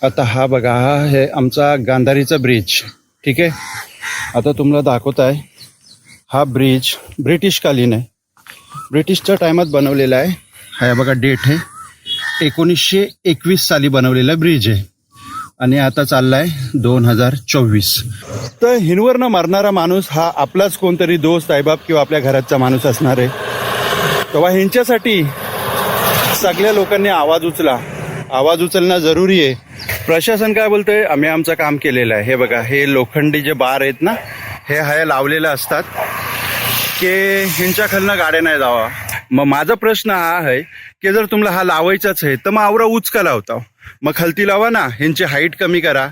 आता हा बघा, हा आहे आमचा गांधारीचा ब्रिज. ठीक आहे, आता तुम्हाला दाखवत आहे. हा ब्रिज ब्रिटिशकालीन आहे, ब्रिटिशच्या टायमात बनवलेला आहे. हा बघा डेट आहे 1921 साली बनवलेला ब्रिज आहे आणि आता चालला आहे 2024. तर हिंदवरनं मारणारा माणूस हा आपलाच कोणतरी दोस्त आहे बाप किंवा आपल्या घराचा माणूस असणार आहे. तेव्हा ह्यांच्यासाठी सगळ्या लोकांनी आवाज उचलणं जरुरी आहे. प्रशासन काय बोलतंय, आम्ही आमचं काम केलेलं आहे. हे बघा, हे लोखंडी जे बार आहेत ना, हे लावलेलं असतात की ह्यांच्या खालनं गाड्या नाही जावा. मग माझा प्रश्न हा आहे की जर तुम्हाला हा लावायचाच आहे तर मग आवरा उचका लावता, मग खालती लावा ना, ह्यांची हाईट कमी करा.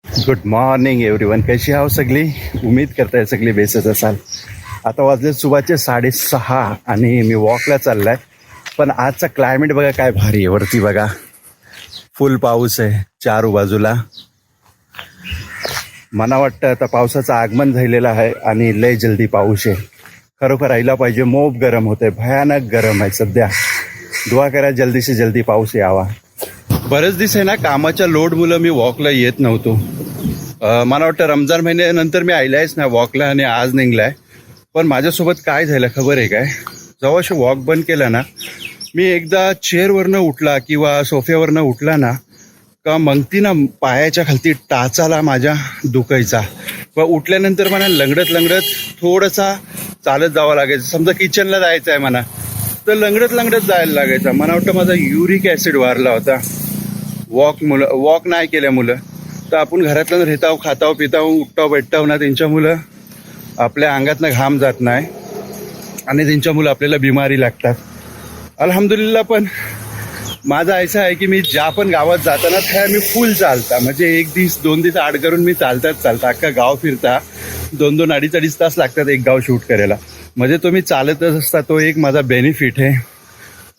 गुड मॉर्निंग एव्हरीवन, कशी आहो सगळी? उम्मीद करताय सगळी बेसच असाल. आता वाजले सुबाचे 6:30 आणि मी वॉकला चाललाय. पण आजचा क्लायमेट बघा काय भारी आहे. वरती बघा फुल पाऊस आहे चारू बाजूला. मला वाटतं आता पावसाचं आगमन झालेलं आहे आणि लय जल्दी पाऊस आहे. खरोखर राहिला पाहिजे. मोप गरम होतंय, भयानक गरम आहे सध्या. दुआ करा जल्दी से जल्दी पाऊस यावा. बरेच दिवस आहे ना कामाच्या लोड मुलं मी वॉकला येत नव्हतो. मला वाटतं रमजान महिन्यानंतर मी आयलायच ना वॉकला आणि आज निघलाय. पण माझ्यासोबत काय झालं खबर आहे काय? जेव्हा वॉक बंद केला ना, मी एकदा चेअरवरनं उठला किंवा सोफ्यावरनं उठला ना का मग ती ना पायाच्या खालती टाचाला माझ्या दुखायचा. व उठल्यानंतर मला लंगडत थोडासा चालत जावं लागायचं. समजा किचनला जायचं आहे म्हणा तर लंगडत जायला लागायचं. मला वाटतं माझा युरिक ॲसिड वारला होता वॉक नाही केल्यामुळं. तर आपण घरातलं राहताव, खाताव, पिताव, उठताव, बैठताव ना, त्यांच्यामुळं आपल्या अंगातनं घाम जात नाही आणि त्यांच्यामुळं आपल्याला बिमारी लागतात. अल्हम्दुलिल्लाह. पण माझा ऐसा आहे की मी ज्या पण गावात जाताना त्या मी फुल चालता, म्हणजे 1 दिवस 2 दिवस आड करून मी चालता अख्खा गाव फिरता. 2-2 अडीच तास लागतात एक गाव शूट करायला. म्हणजे तो मी चालतच असता, तो एक माझा बेनिफिट आहे.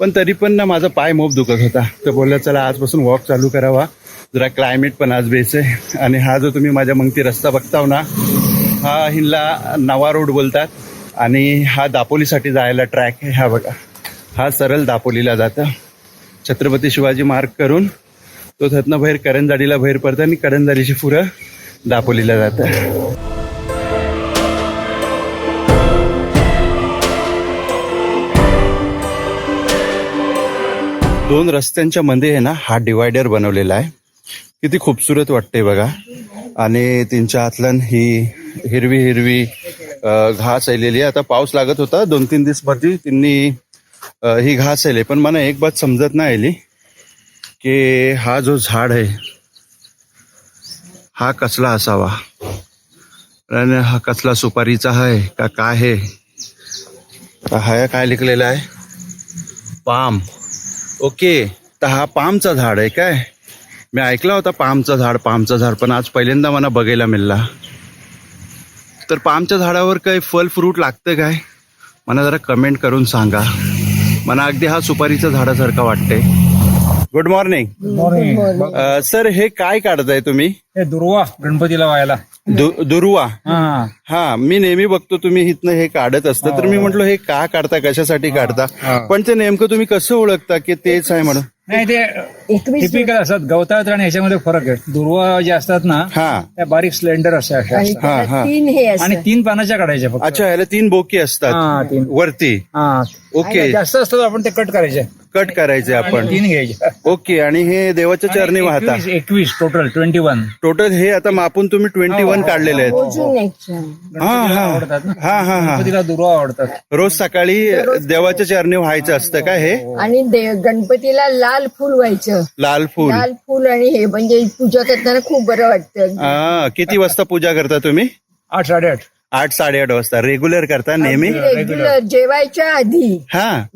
पण तरी पण ना माझा पाय मोप दुखत होता. तर बोललं चला आजपासून वॉक चालू करावा. जरा क्लायमेट पण आज बेस आहे. आणि हा जो तुम्ही माझ्या मग ती रस्ता बघताव ना, हा हिला नवा रोड बोलतात आणि हा दापोलीसाठी जायला ट्रॅक आहे. हा बघा, हा सरळ दापोलीला जातं. छत्रपती शिवाजी मार्ग करून तो त्यातनं बाहेर करंजाडीला बाहेर पडतं आणि करंजाडीची पुरं दापोलीला जातं. दोन रस्त्यांच्या मध्ये आहे ना हा डिवायडर बनवलेला आहे. किती खूपसूरत वाटते बघा. आणि त्यांच्या आतलन ही हिरवी घास आलेली आहे. आता पाऊस लागत होता 2-3 दिवस मध्ये त्यांनी ही घास आली. पण मला एक बात समजत नाही आली की हा जो झाड आहे हा कसला असावा आणि हा कसला सुपारीचा आहे का काय आहे. हा काय लिखलेला आहे, पाम. ओके, तर हा पामचा झाड आहे काय? मी ऐकला होता पामचा झाड, पण आज पहिल्यांदा मला बघायला मिळाला. तर पामच्या झाडावर काही फल फ्रूट लागतं काय? मला जरा कमेंट करून सांगा. मला अगदी हा सुपारीच्या झाडासारखा वाटते. Good morning. सर, हे काय काढताय तुम्ही? हे दुर्वा गणपतीला व्हायला. दुर्वा? हा, मी नेहमी बघतो तुम्ही इथनं हे काढत असतं. तर मी म्हटलं हे का काढता, कशासाठी काढता? पण ते नेमकं तुम्ही कसं ओळखता की तेच आहे म्हणून? नाही, ते टिपिकल असतात गवतात आणि ह्याच्यामध्ये फरक आहे. दुर्वा जे असतात ना त्या बारीक सिलेंडर असतात आणि 3 पानाच्या काढायच्या फक्त. अच्छा, ह्याला 3 बोकी असतात वरती. ओके, जास्त असतात आपण ते कट करायचे आपण 3 घ्यायचे. ओके, आणि हे देवाच्या चरणी वाहता? 21 टोटल 21 टोटल. हे आता मापून तुम्ही 21 काढलेले आहेत. गणपतीला दुर्वा आवडतात. रोज सकाळी देवाच्या चरणी व्हायचं असतं का हे? आणि गणपतीला लाल फुल व्हायचं. लाल फुल आणि हे म्हणजे पूजा करताना खूप बरं वाटतं. किती वाजता पूजा करता तुम्ही? 8-8:30. 8-8:30 वाजता रेग्युलर करता नेहमी? रेग्युलर जेवायच्या आधी,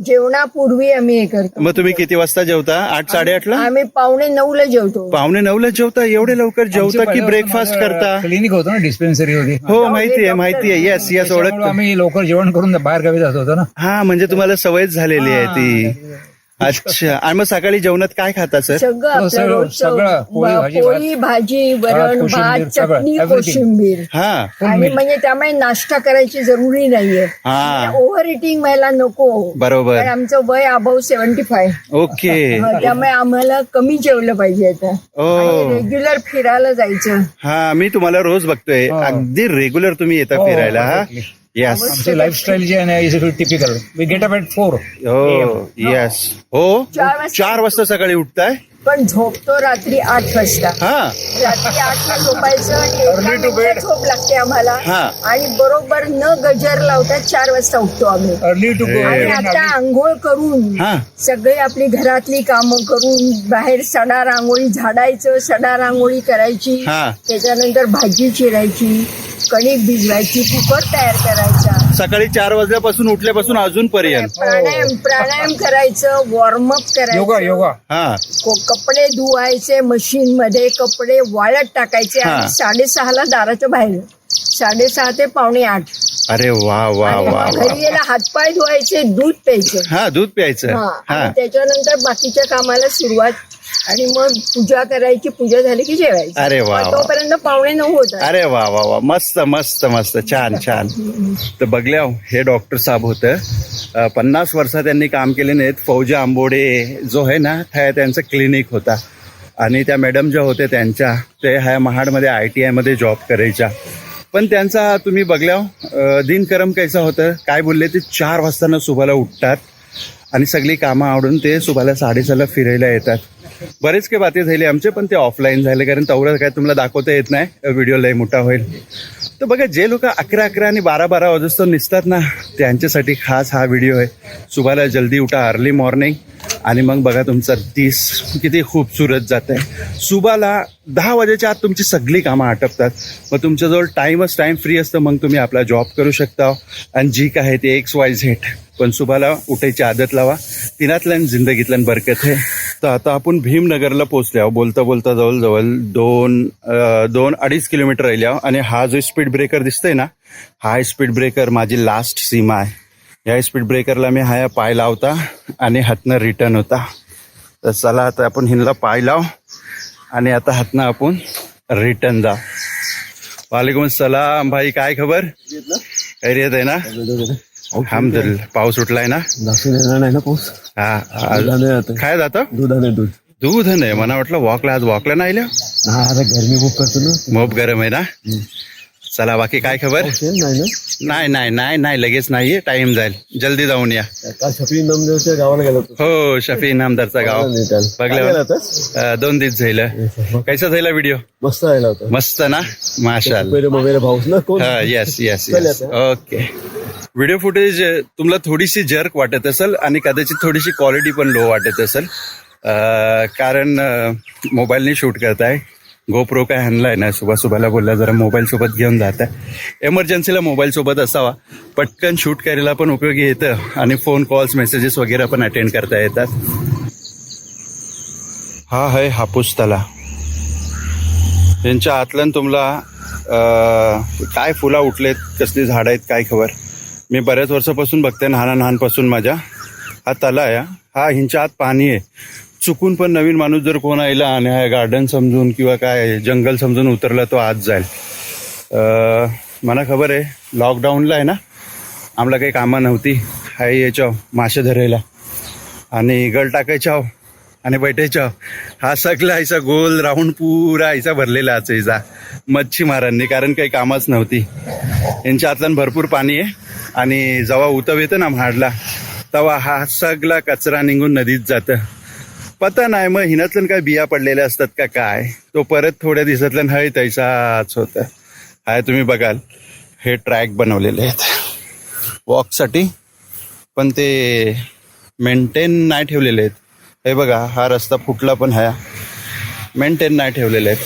जेवणापूर्वी आम्ही हे करतो. मग तुम्ही किती वाजता जेवता? 8-8:30 ला? आम्ही 8:45ला जेवतो. 8:45ला जेवता? एवढे लवकर जेवता की ब्रेकफास्ट करता? क्लिनिक होतं ना, डिस्पेन्सरी होती. हो, माहिती आहे. येस ओळख. आम्ही लवकर जेवण करून बाहेर गावी जात होतो ना. हा, म्हणजे तुम्हाला सवयच झालेली आहे ती. अच्छा. आणि मग सकाळी जेवणात काय खाता सर? सगळं आपलं सगळं- रोजचं, सगळं. पोळी, भाजी, पोळी भाजी वरण कोशिंबीर, भात सगळं, चटणी everything. कोशिंबीर. हा आणि म्हणजे त्यामुळे नाश्ता करायची जरुरी नाहीये. हा ओव्हर इटिंग व्हायला नको. बरोबर. कारण आमचं वय अबाव 75. ओके. त्यामुळे आम्हाला कमी जेवलं पाहिजे आता. ओ रेग्युलर फिरायला जायचं. हा मी तुम्हाला रोज बघतोय, हो. अगदी रेग्युलर तुम्ही येता हो, फिरायला. हा exactly. येस. आमची लाईफस्टाईल जी आहे ना is typical. We get up at 4. हो येस. हो 4 वाजता सकाळी उठताय? पण झोपतो रात्री 8 वाजता. हा रात्री 8 ला झोपायचं आणि Early to bed. झोप लागते आम्हाला. हा. आणि बरोबर न गजर लावता 4 वाजता उठतो आम्ही. Early to go. आणि आता आंघोळ करून हा सगळे आपली घरातली कामं करून बाहेर सडा रांगोळी झाडायचं, सडा रांगोळी करायची. हा. त्याच्यानंतर भाजी चिरायची, कणिक भिजवायची, कुकर तयार करायचा, सकाळी 4 वाजल्यापासून उठल्यापासून अजूनपर्यंत. प्राणायाम करायचं, वॉर्मअप योगा करायचं, योगा. हा कपडे धुवायचे मशीन मध्ये, कपडे वाळत टाकायचे हा. आणि 6:30 दाराच्या बाहेर. 6:30 ते 7:45. अरे वा वा आणि वा मग वा. घरी गेला हातपाय धुवायचे, दूध प्यायचं. हा दूध प्यायचं. हा. हा आणि त्याच्यानंतर बाकीच्या कामाला सुरुवात. आणि मग पूजा करायची, पूजा झाली की जेवायचं. अरे वा मग वा. तोपर्यंत 8:45 होतात. अरे वा वा वा. मस्त मस्त मस्त. छान छान. तर बघल्या हे डॉक्टर साहेब होतं. 50 वर्षात त्यांनी काम केले नाहीत. फौजा आंबोडे जो आहे ना त्यांचं क्लिनिक होता. आणि त्या मॅडम ज्या होत्या त्यांच्या ते ह्या महाडमध्ये ITI मध्ये जॉब करायच्या. पण त्यांचा तुम्ही बघल्या दिनक्रम कैसा होतं. काय बोलले ते 4 वाजता सुभाला उठतात आणि सगळी कामं आवडून ते सुभाला 6:30 फिरायला येतात. बरेच काही बाते झाले आमचे, पण ते ऑफलाईन झाले कारण तेवढं काय तुम्हाला दाखवता येत नाही, व्हिडिओ लय मोठा होईल. तर बघा जे लोक 11 आणि 12 वाजता निसतात ना त्यांच्यासाठी खास हा व्हिडिओ आहे. सुभाला जल्दी उठा, अर्ली मॉर्निंग. आणि मग बघा तुमचं 30 किती खूपसुरत जात आहे. सुभाला 10 वाजेच्या आत तुमची सगळी कामं आटपतात. मग तुमच्याजवळ टाईम फ्री असतं. मग तुम्ही आपला जॉब करू शकता. आणि जी काय आहे ते XYZ. पण सुभाला उठायची आदत लावा. तिनातल्या जिंदगीतल्या बरकत आहे. तर आता आपण भीमनगरला पोहोचल्यावर बोलता बोलता जवळजवळ 2-2.5 किलोमीटर राहिल्या. आणि हा जो स्पीड ब्रेकर दिसतोय ना हा स्पीड ब्रेकर माझी लास्ट सीमा आहे. या स्पीड ब्रेकरला मी हा पाय लावता आणि हातनं रिटर्न होता. तर चला आता आपण हिनला पाय लाव आणि आता हातनं आपण रिटर्न जा. वालेकुम सलाम भाई, काय खबर? खैरियत आहे ना? अल्हम्दुलिल्लाह. पाऊस उठलाय ना? नाही ना पाऊस. हा काय जातं? दूध दूध नाही मला वाटलं वॉकला. आज वॉकला नाही आल्या. आता गरमी खूप करतो ना. मोप गरम आहे ना. चला बाकी काय खबर? नाही ना. नाही लगेच नाहीये. टाइम जाईल. जल्दी जाऊन या. काल शफी नामदेवच्या गावाला गेलो होतो. हो शफी इनामदारचा गाव बघलं. 2 दिवस झालं. कैसा झाला व्हिडिओ? मस्त राहिला होता. मस्त ना. माशाल्लाह. वगैरे भाऊस ना कोण. Yes okay. व्हिडिओ फुटेज तुम्हाला थोडीशी जर्क वाटत असेल आणि कदाचित थोडीशी क्वालिटी पण लो वाटत असेल. कारण मोबाईलने शूट करताय. गोप्रो काय आणलाय ना. सुभाला बोलला जरा मोबाईल सोबत घेऊन जात आहे. एमर्जन्सीला मोबाईल सोबत असावा. पटकन शूट करायला पण उपयोगी येतं आणि फोन कॉल्स मेसेजेस वगैरे पण अटेंड करता येतात. हा आहे हापूस तला. यांच्या आतल्यान तुम्हाला काय फुला उठलेत, कसली झाडं आहेत काय खबर. मी बऱ्याच वर्षापासून बघते लहानपासून माझ्या. हा तला आहे. हा हिंच्या आत पाणी आहे. चुकून पण नवीन माणूस जर कोण आला आणि हा गार्डन समजून किंवा काय जंगल समजून उतरला तो आत जाईल. मला खबर आहे लॉकडाऊनला आहे ना आम्हाला काही कामं नव्हती. हाय याच्या मासे धरायला आणि गळ टाकायच्या आणि बैठायच्या. हा सगळा आयचा गोल राऊंड पुरा आयचा भरलेला असायचा मच्छीमारांनी, कारण काही कामच नव्हती. यांच्या आतल्यान भरपूर पाणी आहे. आणि जेव्हा उतव येतं ना महाडला तेव्हा हा सगळा कचरा निघून नदीत जातं. पता नाही मग हिनातल्या काय बिया पडलेल्या असतात का काय. तो परत थोड्या दिवसातल्या हय तैसाच होतं. हाय तुम्ही बघाल हे ट्रॅक बनवलेले आहेत वॉकसाठी, पण ते मेंटेन नाही ठेवलेले आहेत. हे बघा हा रस्ता फुटला पण ह्या मेंटेन नाही ठेवलेले आहेत.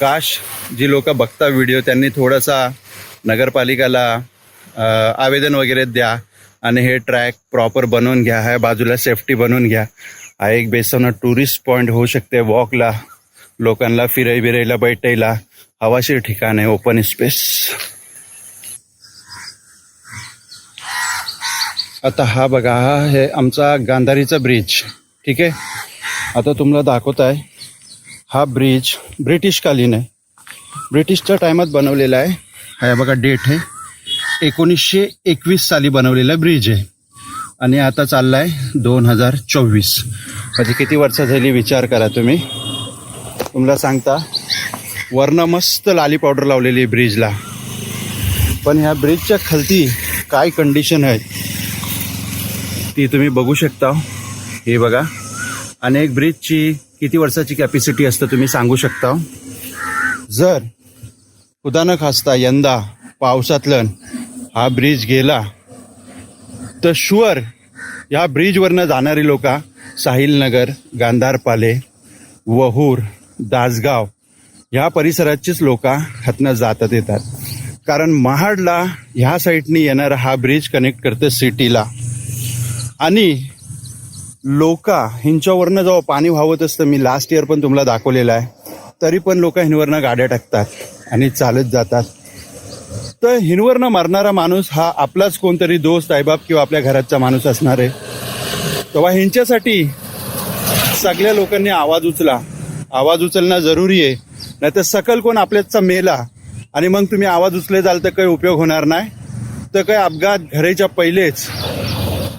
काश जी लोक बघता व्हिडिओ त्यांनी थोडासा नगरपालिकाला आवेदन वगैरे द्या आणि हे ट्रॅक प्रॉपर बनवून घ्या. ह्या बाजूला सेफ्टी बनवून घ्या. हा एक बेसवना टुरिस्ट पॉईंट होऊ शकते वॉकला, लोकांना फिरायला बैठायला हवाशीर ठिकाण आहे. Open space. आता हा बघा, हा आहे आमचा गांधारीचा ब्रिज. ठीक आहे, आता तुम्हाला दाखवत आहे. हा ब्रिज ब्रिटिशकालीन आहे, ब्रिटिशच्या टायमात बनवलेला आहे. हा बघा डेट आहे 1921 साली बनवलेला ब्रिज आहे आणि आता चालला आहे 2024. म्हणजे किती वर्ष झाली विचार करा तुम्ही. तुम्हाला सांगता, वरनं मस्त लाली पावडर लावलेली ब्रिजला, पण ह्या ब्रिजच्या खालती काय कंडिशन आहे ती तुम्ही बघू शकता. हे बघा, अनेक ब्रिजची किती वर्षाची कॅपॅसिटी असतं तुम्ही सांगू शकता. जर खुदा न खास्ता यंदा पावसातलं हा ब्रिज गेला तर शुअर या ब्रिजवरनं जाणारी लोक साहिलनगर, गांधारपाले, वहूर, दासगाव ह्या परिसराचीच लोक हातनं जातात येतात. कारण महाडला ह्या साईडनी येणारा हा ब्रिज कनेक्ट करते सिटीला. आणि लोक हिंच्यावरनं जेव्हा पाणी वाहत असतं, मी लास्ट इयर पण तुम्हाला दाखवलेलं आहे, तरी पण लोक हिंवरनं गाड्या टाकतात आणि चालत जातात. तर हिंवरनं मरणारा माणूस हा आपलाच कोणतरी दोस्त, आईबाप किंवा आपल्या घराचा माणूस असणार आहे. तेव्हा ह्यांच्यासाठी सगळ्या लोकांनी आवाज उचला. आवाज उचलणं जरुरी आहे, नाही तर सकल कोण आपल्याचा मेला आणि मग तुम्ही आवाज उचले जाल तर काही उपयोग होणार नाही. तर काही अपघात घराच्या पहिलेच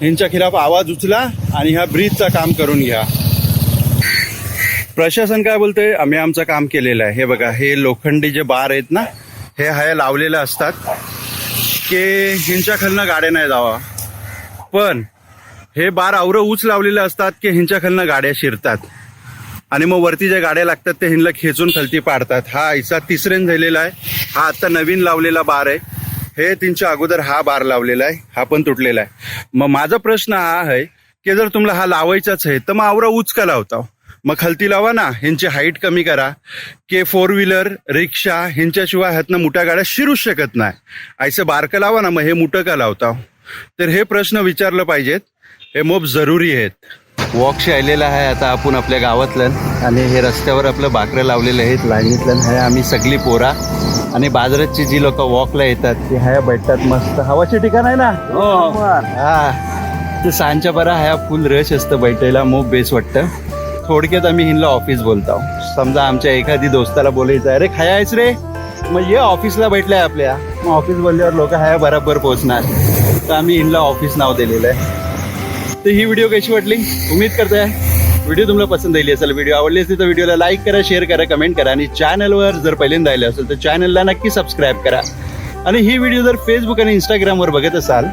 ह्यांच्या खिलाफ आवाज उचला आणि ह्या ब्रिजचं काम करून घ्या. प्रशासन काय बोलतंय, आम्ही आमचं काम केलेलं आहे. हे बघा, हे लोखंडी जे बार आहेत ना, हे हाय लावलेलं असतात की हिंच्या खालनं गाड्या नाही जावा. पण हे बार आवरं उच लावलेले असतात की हिंच्या खालनं गाड्या शिरतात आणि मग वरती ज्या गाड्या लागतात ते हिंला खेचून खालती पाडतात. हा हिचा तिसऱ्यान झालेला आहे. हा आता नवीन लावलेला बार आहे. हे तीनच्या अगोदर हा बार लावलेला आहे, हा पण तुटलेला आहे. मग माझा प्रश्न हा आहे की जर तुम्हाला हा लावायचाच आहे तर मग आवरा उच का लावता, मग खालती लावा ना. ह्यांची हाईट कमी करा की 4 व्हीलर, रिक्षा ह्यांच्याशिवाय ह्यातनं मोठ्या गाड्या शिरूच शकत नाही. ऐसं बारकं लावा ना, मग हे मोठं का लावता. तर हे प्रश्न विचारलं पाहिजेत, हे मोप जरुरी आहेत. वॉकशी आलेला आहे आता आपण आपल्या गावातलं आणि हे रस्त्यावर आपलं बाकरं लावलेलं आहेत लाईनीतलं. हे आम्ही सगळी पोरा आणि बाजारातची जी लोक वॉकला येतात ती ह्या बैठतात. मस्त हवाची ठिकाण आहे ना. हा, ते सांजच्या बरा ह्या फुल रश असतं बैठायला, मोप बेस वाटतं. थोडक्यात आम्ही हिंला ऑफिस बोलतो. समजा आमच्या एखादी दोस्ताला बोलायचं आहे, अरे खायायच रे, मग ये ऑफिसला भेटलाय आपल्या. मग ऑफिस बोलल्यावर लोक ह्या बरोबर पोहोचणार. तर आम्ही हिंला ऑफिस नाव दिलेलं आहे. तर ही व्हिडिओ कशी वाटली उम्मीद करतोय व्हिडिओ तुम्हाला पसंत आली असेल. व्हिडिओ आवडली असेल तर व्हिडिओला लाईक करा, शेअर करा, कमेंट करा आणि चॅनलवर जर पहिल्यांदा आले असेल तर चॅनलला नक्की सबस्क्राईब करा. आणि ही व्हिडिओ जर फेसबुक आणि इंस्टाग्रामवर बघत असाल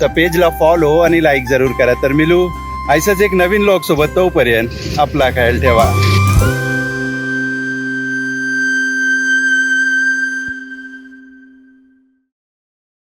तर पेजला फॉलो आणि लाईक जरूर करा. तर मिलू ऐसाच एक नवीन लॉग सोबत. तोपर्यंत आपला ख्याल ठेवा.